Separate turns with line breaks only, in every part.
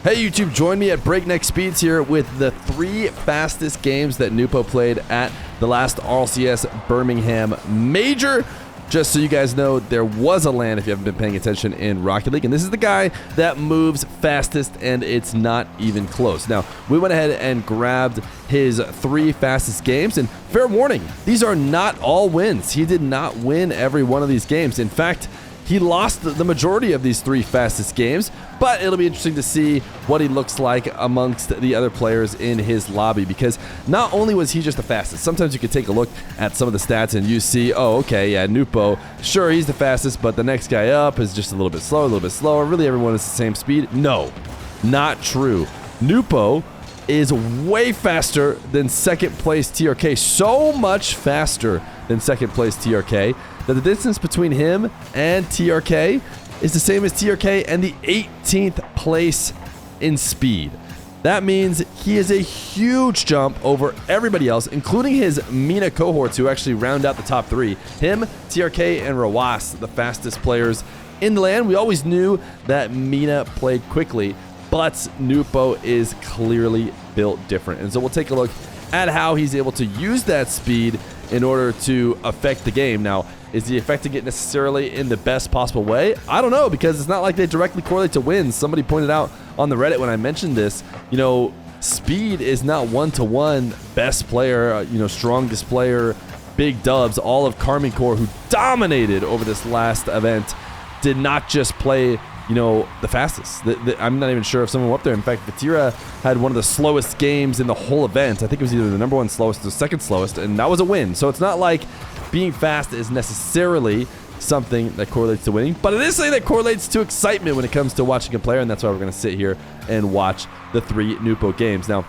Hey YouTube, join me at breakneck speeds here with the 3 fastest games that Nwpo played at the last RLCS Birmingham Major. Just so you guys know, there was a LAN if you haven't been paying attention in Rocket League, and this is the guy that moves fastest, and it's not even close. Now, we went ahead and grabbed his 3 fastest games, and fair warning, these are not all wins. He did not win every one of these games. In fact, he lost the majority of these 3 fastest games, but it'll be interesting to see what he looks like amongst the other players in his lobby, because not only was he just the fastest, sometimes you could take a look at some of the stats and you see, oh, okay, yeah, Nwpo, sure, he's the fastest, but the next guy up is just a little bit slower. Really, everyone is the same speed. No, not true. Nwpo is way faster than second place TRK, so much faster than second place TRK that the distance between him and TRK is the same as TRK and the 18th place in speed. That means he is a huge jump over everybody else, including his MENA cohorts, who actually round out the top 3. Him, TRK, and Rawas, the fastest players in the LAN. We always knew that MENA played quickly, but Nwpo is clearly built different. And so we'll take a look at how he's able to use that speed in order to affect the game. Now, is he affecting it necessarily in the best possible way? I don't know, because it's not like they directly correlate to wins. Somebody pointed out on the Reddit when I mentioned this, you know, speed is not one-to-one best player, strongest player, big dubs. All of Karmine Corps, who dominated over this last event, did not just play the fastest. I'm not even sure if someone went up there. In fact, Vatira had one of the slowest games in the whole event. I think it was either the #1 slowest or the second slowest, and that was a win. So it's not like being fast is necessarily something that correlates to winning, but it is something that correlates to excitement when it comes to watching a player, and that's why we're going to sit here and watch the 3 Nwpo games. Now,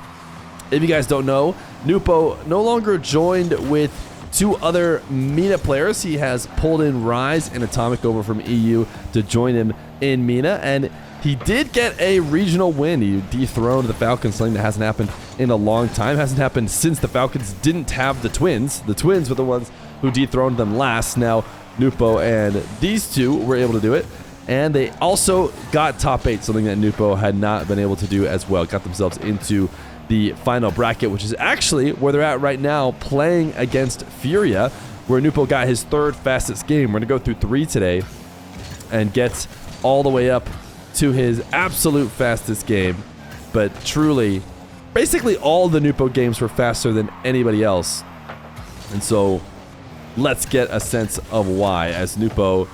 if you guys don't know, Nwpo no longer joined with 2 other MENA players. He has pulled in Rise and Atomic over from EU to join him in MENA, and he did get a regional win. He dethroned the Falcons, something that hasn't happened in a long time. Hasn't happened since the Falcons didn't have the Twins. The Twins were the ones who dethroned them last. Now, Nwpo and these 2 were able to do it, and they also got top 8, something that Nwpo had not been able to do as well. Got themselves into the final bracket, which is actually where they're at right now, playing against Feer, where Nwpo got his 3rd fastest game. We're going to go through 3 today and get all the way up to his absolute fastest game. But truly, basically all the Nwpo games were faster than anybody else. And so let's get a sense of why, as Nwpo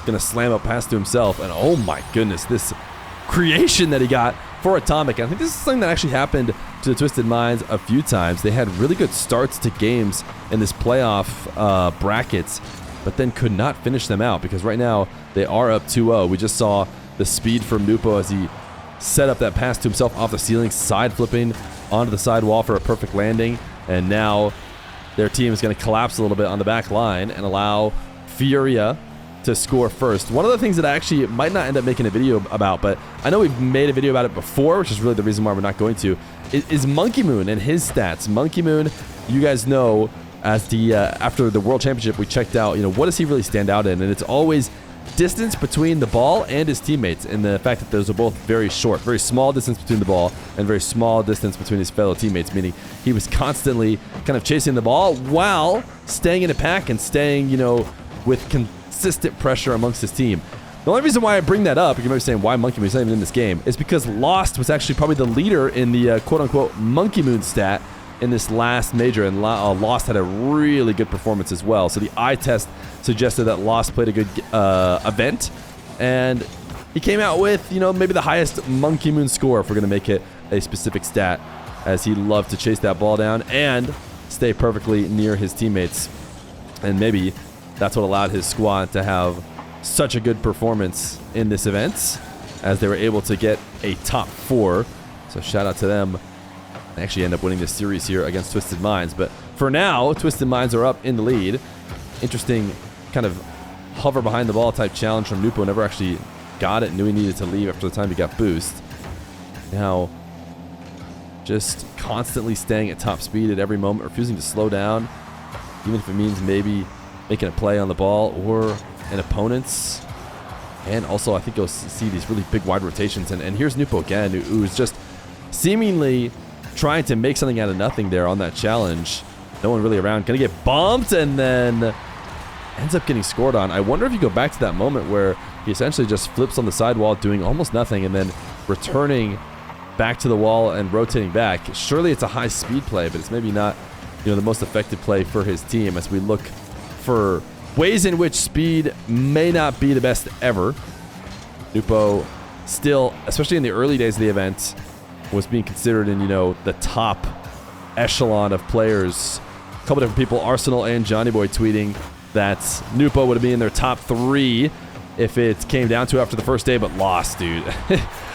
going to slam a pass to himself. And oh my goodness, this creation that he got for Atomic. I think this is something that actually happened to the Twisted Minds a few times. They had really good starts to games in this playoff brackets, but then could not finish them out, because right now they are up 2-0. We just saw the speed from Nwpo as he set up that pass to himself off the ceiling, side flipping onto the side wall for a perfect landing. And now their team is going to collapse a little bit on the back line and allow Feer to score first. One of the things that I actually might not end up making a video about, but I know we've made a video about it before, which is really the reason why we're not going to, is Monkey Moon and his stats. Monkey Moon, you guys know, as the after the World Championship, we checked out, what does he really stand out in? And it's always distance between the ball and his teammates, and the fact that those are both very short, very small distance between the ball and very small distance between his fellow teammates, meaning he was constantly kind of chasing the ball while staying in a pack and staying, with consistent pressure amongst his team. The only reason why I bring that up, you might be saying, why Monkey Moon is not even in this game, is because Lost was actually probably the leader in the quote-unquote Monkey Moon stat in this last major, and Lost had a really good performance as well. So the eye test suggested that Lost played a good event, and he came out with, maybe the highest Monkey Moon score, if we're going to make it a specific stat, as he loved to chase that ball down and stay perfectly near his teammates. And maybe that's what allowed his squad to have such a good performance in this event, as they were able to get a top 4. So shout out to them. They actually end up winning this series here against Twisted Minds. But for now, Twisted Minds are up in the lead. Interesting kind of hover behind the ball type challenge from Nwpo. Never actually got it. Knew he needed to leave after the time he got boost. Now, just constantly staying at top speed at every moment, refusing to slow down, even if it means maybe making a play on the ball or an opponent's And also, I think you'll see these really big wide rotations. And here's Nwpo again, who's just seemingly trying to make something out of nothing there on that challenge. No one really around. Gonna get bumped and then ends up getting scored on. I wonder if you go back to that moment where he essentially just flips on the sidewall doing almost nothing and then returning back to the wall and rotating back. Surely it's a high speed play, but it's maybe not, the most effective play for his team as we look for ways in which speed may not be the best ever. Nwpo still, especially in the early days of the event, was being considered in, the top echelon of players. A couple different people, Arsenal and Johnny Boy, tweeting that Nwpo would be in their top 3 if it came down to after the first day, but lost, dude.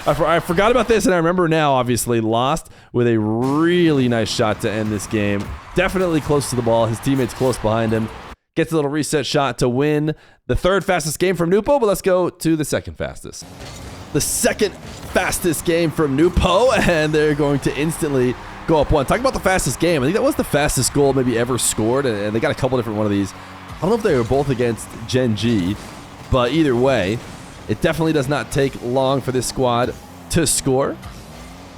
I forgot about this, and I remember now, obviously, lost with a really nice shot to end this game. Definitely close to the ball. His teammates close behind him. Gets a little reset shot to win the 3rd fastest game from Nwpo, but let's go to the 2nd fastest. The 2nd fastest game from Nwpo, and they're going to instantly go up 1. Talking about the fastest game, I think that was the fastest goal maybe ever scored, and they got a couple different one of these. I don't know if they were both against Gen G, but either way, it definitely does not take long for this squad to score.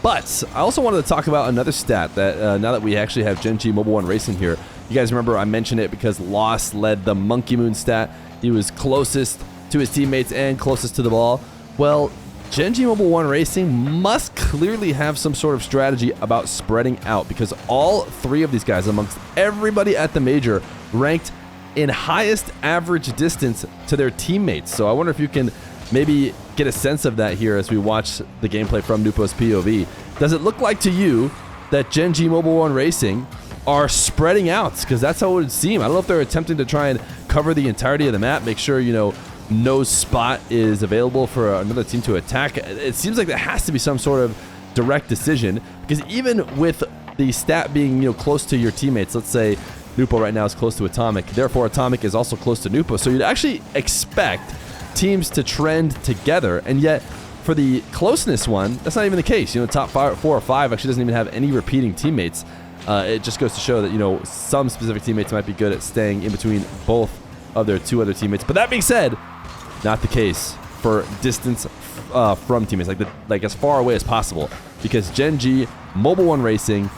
But I also wanted to talk about another stat that now that we actually have Gen G Mobile 1 Racing here, you guys remember I mentioned it because Lost led the Monkey Moon stat. He was closest to his teammates and closest to the ball. Well, Gen G Mobile 1 Racing must clearly have some sort of strategy about spreading out because all 3 of these guys, amongst everybody at the major, ranked in highest average distance to their teammates. So I wonder if you can maybe get a sense of that here as we watch the gameplay from Nwpo's POV. Does it look like to you that Gen G Mobile 1 Racing are spreading out? Because that's how it would seem. I don't know if they're attempting to try and cover the entirety of the map, make sure, no spot is available for another team to attack. It seems like there has to be some sort of direct decision because even with the stat being, close to your teammates, let's say Nwpo right now is close to Atomic, therefore Atomic is also close to Nwpo. So you'd actually expect teams to trend together, and yet for the closeness one, that's not even the case. Top 4 or 5 actually doesn't even have any repeating teammates. It just goes to show that, some specific teammates might be good at staying in between both of their 2 other teammates. But that being said, not the case for distance from teammates, like as far away as possible, because Gen G Mobile 1 Racing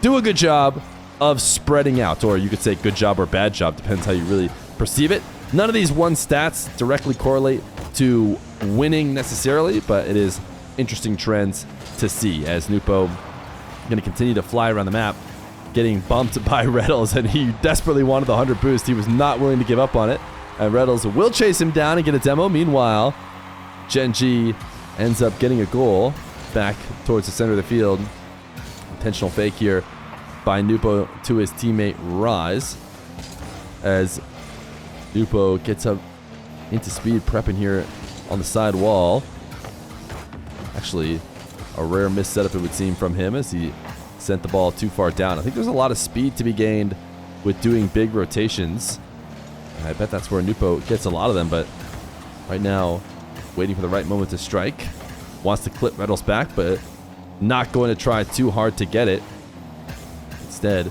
do a good job of spreading out, or you could say good job or bad job, depends how you really perceive it. None of these 1 stats directly correlate to winning necessarily, but it is interesting trends to see as Nwpo going to continue to fly around the map, getting bumped by Reddles, and he desperately wanted the 100 boost. He was not willing to give up on it, and Reddles will chase him down and get a demo. Meanwhile, Gen G ends up getting a goal back towards the center of the field. Intentional fake here by Nwpo to his teammate Rise as Nwpo gets up into speed, prepping here on the side wall. Actually, a rare miss setup, it would seem, from him as he sent the ball too far down. I think there's a lot of speed to be gained with doing big rotations. I bet that's where Nwpo gets a lot of them, but right now, waiting for the right moment to strike. Wants to clip Reddles back, but not going to try too hard to get it. Instead,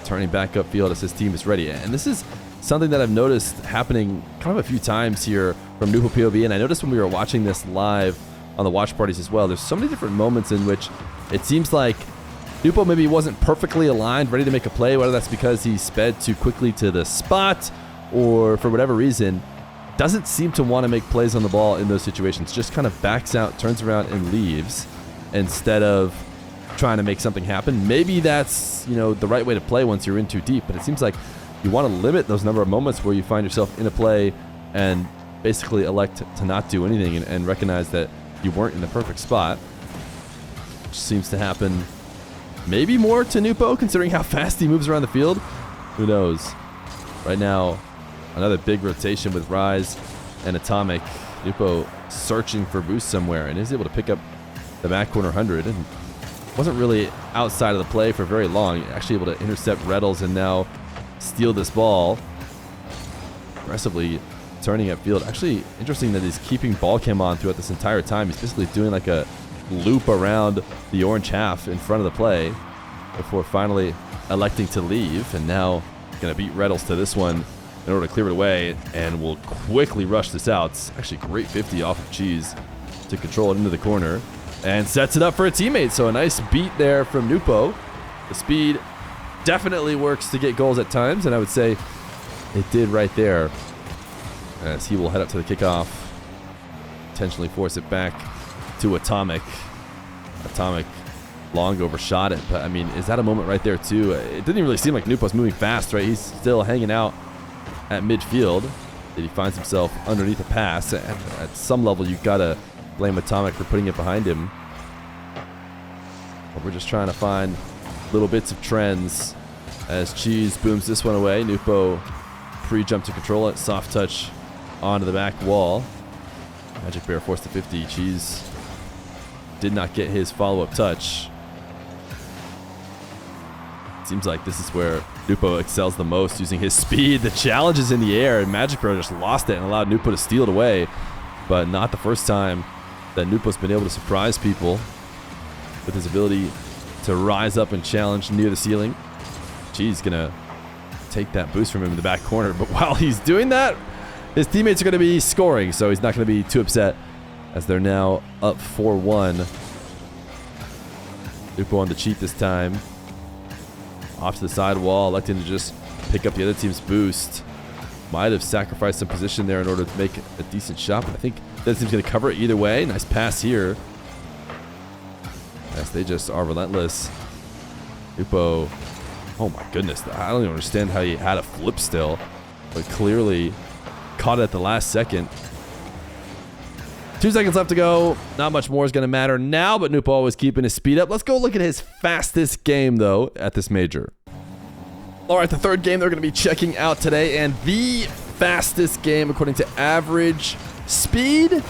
turning back upfield as his team is ready. And this is something that I've noticed happening kind of a few times here from Nwpo POV, and I noticed when we were watching this live on the watch parties as well, there's so many different moments in which it seems like Nwpo maybe wasn't perfectly aligned, ready to make a play, whether that's because he sped too quickly to the spot or for whatever reason, doesn't seem to want to make plays on the ball in those situations, just kind of backs out, turns around, and leaves instead of trying to make something happen. Maybe that's, the right way to play once you're in too deep, but it seems like you want to limit those number of moments where you find yourself in a play and basically elect to not do anything and recognize that you weren't in the perfect spot, which seems to happen maybe more to Nwpo considering how fast he moves around the field. Who knows? Right now, another big rotation with Rise and Atomic. Nwpo searching for boost somewhere and is able to pick up the back corner 100 and wasn't really outside of the play for very long. Actually able to intercept Reddles and now steal this ball. Aggressively turning upfield. Actually, interesting that he's keeping ball cam on throughout this entire time. He's basically doing like a loop around the orange half in front of the play before finally electing to leave. And now going to beat Reddles to this one in order to clear it away, and will quickly rush this out. It's actually a great 50 off of Cheese to control it into the corner and sets it up for a teammate. So a nice beat there from Nwpo. The speed definitely works to get goals at times, and I would say it did right there, as he will head up to the kickoff, intentionally force it back to Atomic. Atomic long overshot it, but I mean, is that a moment right there too? It didn't really seem like Nwpo's moving fast, right? He's still hanging out at midfield. He finds himself underneath a pass. At some level, you've got to blame Atomic for putting it behind him. But we're just trying to find little bits of trends as Cheese booms this one away. Nwpo pre-jump to control it. Soft touch onto the back wall. Magic Bear forced to 50. Cheese did not get his follow-up touch. Seems like this is where Nwpo excels the most, using his speed. The challenge is in the air, and Magic Bear just lost it and allowed Nwpo to steal it away. But not the first time that Nwpo's been able to surprise people with his ability to rise up and challenge near the ceiling. Cheese gonna take that boost from him in the back corner, but while he's doing that, his teammates are gonna be scoring, so he's not gonna be too upset, as they're now up 4-1. Nwpo on the cheat this time. Off to the side wall, electing to just pick up the other team's boost. Might have sacrificed some position there in order to make a decent shot, but I think that team's going to cover it either way. Nice pass here. Yes, they just are relentless. Nwpo, oh my goodness, I don't even understand how he had a flip still, but clearly caught it at the last second. 2 seconds left to go. Not much more is going to matter now, but Nwpo is keeping his speed up. Let's go look at his fastest game, though, at this major. All right, the third game they're going to be checking out today, and the fastest game according to average speed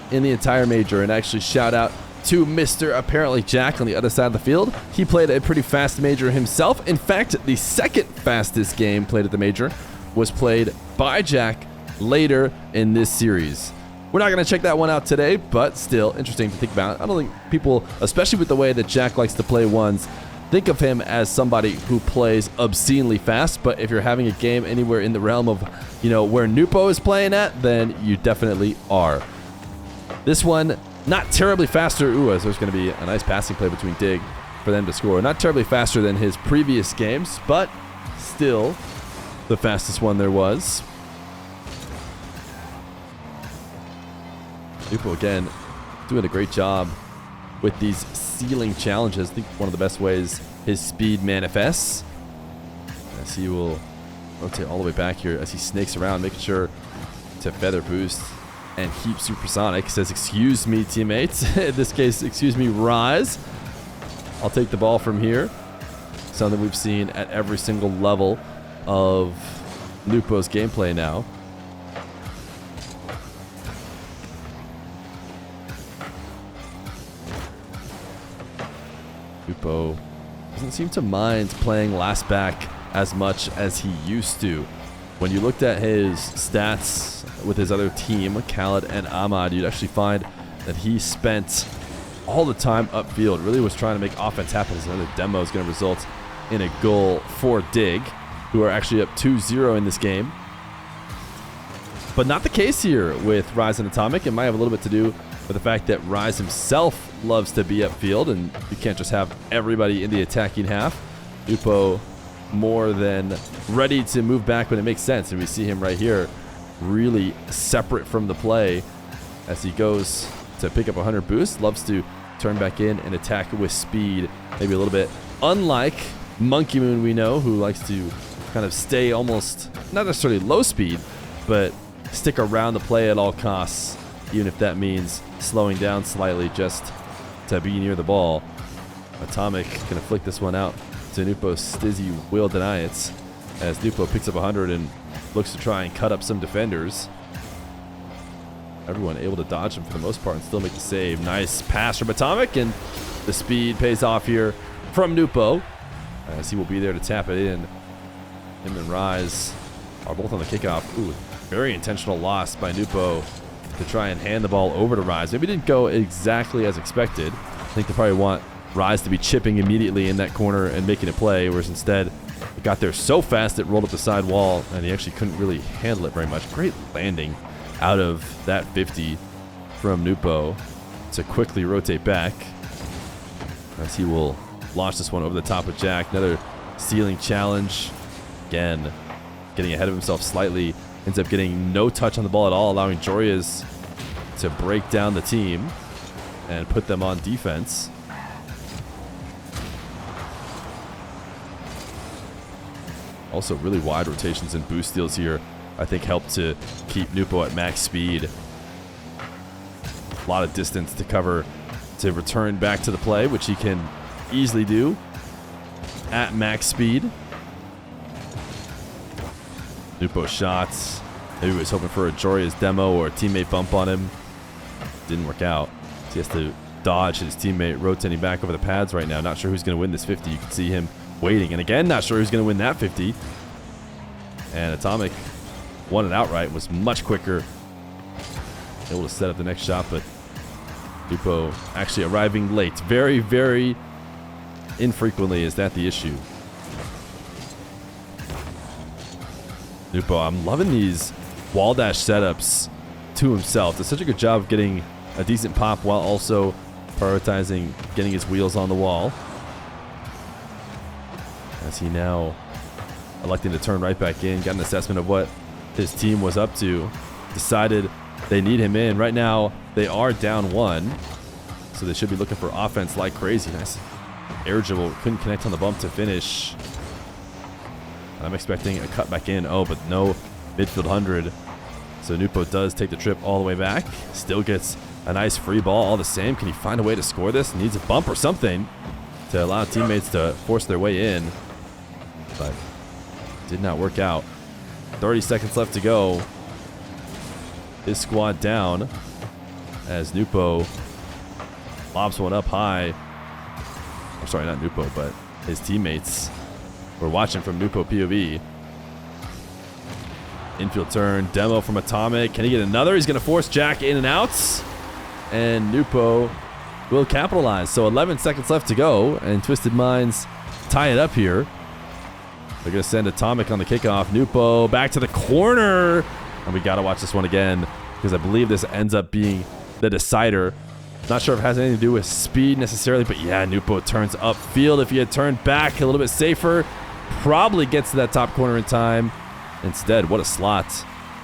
in the entire major. And actually, shout out to Mr. Apparently Jack on the other side of the field. He played a pretty fast major himself. In fact, the second fastest game played at the major was played by Jack later in this series. We're not going to check that one out today, but still interesting to think about. I don't think people, especially with the way that Jack likes to play ones, think of him as somebody who plays obscenely fast. But if you're having a game anywhere in the realm of, where Nwpo is playing at, then you definitely are. This one, not terribly faster. Ooh, as there's going to be a nice passing play between Dig for them to score. Not terribly faster than his previous games, but still the fastest one there was. Nwpo again doing a great job with these ceiling challenges. I think one of the best ways his speed manifests, as he will rotate all the way back here as he snakes around, making sure to feather boost and keep supersonic. Says, excuse me, teammates. In this case, excuse me, Rise. I'll take the ball from here. Something we've seen at every single level of Nwpo's gameplay now. Nwpo doesn't seem to mind playing last back as much as he used to. When you looked at his stats with his other team, Khaled and Ahmad, you'd actually find that he spent all the time upfield, really was trying to make offense happen. As another demo is going to result in a goal for Dig, who are actually up 2-0 in this game. But not the case here with Rise and Atomic. It might have a little bit to do with the fact that Rise himself loves to be upfield, and you can't just have everybody in the attacking half. Nwpo more than ready to move back when it makes sense, and we see him right here really separate from the play as he goes to pick up 100 boost. Loves to turn back in and attack with speed, maybe a little bit unlike Monkey Moon, we know, who likes to kind of stay almost not necessarily low speed, but stick around the play at all costs, even if that means slowing down slightly just to be near the ball. Atomic gonna flick this one out to Nwpo. Stizzy will deny it as Nwpo picks up 100 and looks to try and cut up some defenders. Everyone able to dodge him for the most part and still make the save. Nice pass from Atomic, and the speed pays off here from Nwpo as he will be there to tap it in. Him and Rise are both on the kickoff. Ooh, very intentional loss by Nwpo to try and hand the ball over to Rise. Maybe it didn't go exactly as expected. I think they probably want Rise to be chipping immediately in that corner and making a play, whereas instead the got there so fast it rolled up the side wall, and he actually couldn't really handle it very much. Great landing out of that 50 from Nwpo to quickly rotate back, as he will launch this one over the top of Jack. Another ceiling challenge. Again, getting ahead of himself slightly. Ends up getting no touch on the ball at all, allowing Jorias to break down the team and put them on defense. Also, really wide rotations and boost steals here, I think, help to keep Nwpo at max speed. A lot of distance to cover to return back to the play, which he can easily do at max speed. Nwpo shots. Maybe he was hoping for a Joria's demo or a teammate bump on him. Didn't work out. So he has to dodge his teammate rotating back over the pads right now. Not sure who's going to win this 50. You can see him waiting. And again, not sure who's going to win that 50. And Atomic won it outright. Was much quicker. Able to set up the next shot, but Nwpo actually arriving late. Very, very infrequently is that the issue. Nwpo, I'm loving these wall dash setups to himself. Does such a good job of getting a decent pop while also prioritizing getting his wheels on the wall. As he now electing to turn right back in, got an assessment of what his team was up to, decided they need him in. Right now, they are down 1, so they should be looking for offense like crazy. Nice air dribble, couldn't connect on the bump to finish. I'm expecting a cut back in. Oh, but no midfield 100. So Nwpo does take the trip all the way back. Still gets a nice free ball all the same. Can he find a way to score this? Needs a bump or something to allow teammates to force their way in. But did not work out. 30 seconds left to go. His squad down as Nwpo lobs one up high. I'm sorry, not Nwpo, but his teammates. We're watching from Nwpo POV. Infield turn, demo from Atomic. Can he get another? He's going to force Jack in and out. And Nwpo will capitalize. So 11 seconds left to go, and Twisted Minds tie it up here. They're going to send Atomic on the kickoff. Nwpo back to the corner. And we got to watch this one again, because I believe this ends up being the decider. Not sure if it has anything to do with speed necessarily, but yeah, Nwpo turns upfield. If he had turned back a little bit safer, probably gets to that top corner in time. Instead, what a slot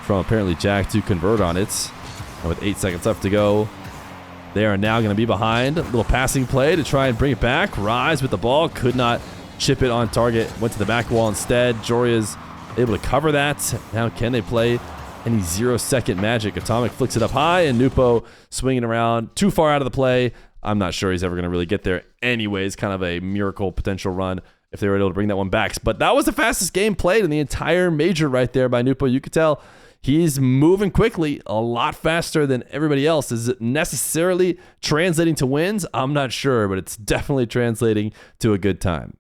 from apparently Jack to convert on it. And with 8 seconds left to go, they are now going to be behind. A little passing play to try and bring it back. Rise with the ball. Could not chip it on target. Went to the back wall instead. Joria's able to cover that. Now can they play any 0-second magic? Atomic flicks it up high, and Nwpo swinging around too far out of the play. I'm not sure he's ever going to really get there anyways. Kind of a miracle potential run if they were able to bring that one back. But that was the fastest game played in the entire major right there by Nwpo. You could tell he's moving quickly, a lot faster than everybody else. Is it necessarily translating to wins? I'm not sure, but it's definitely translating to a good time.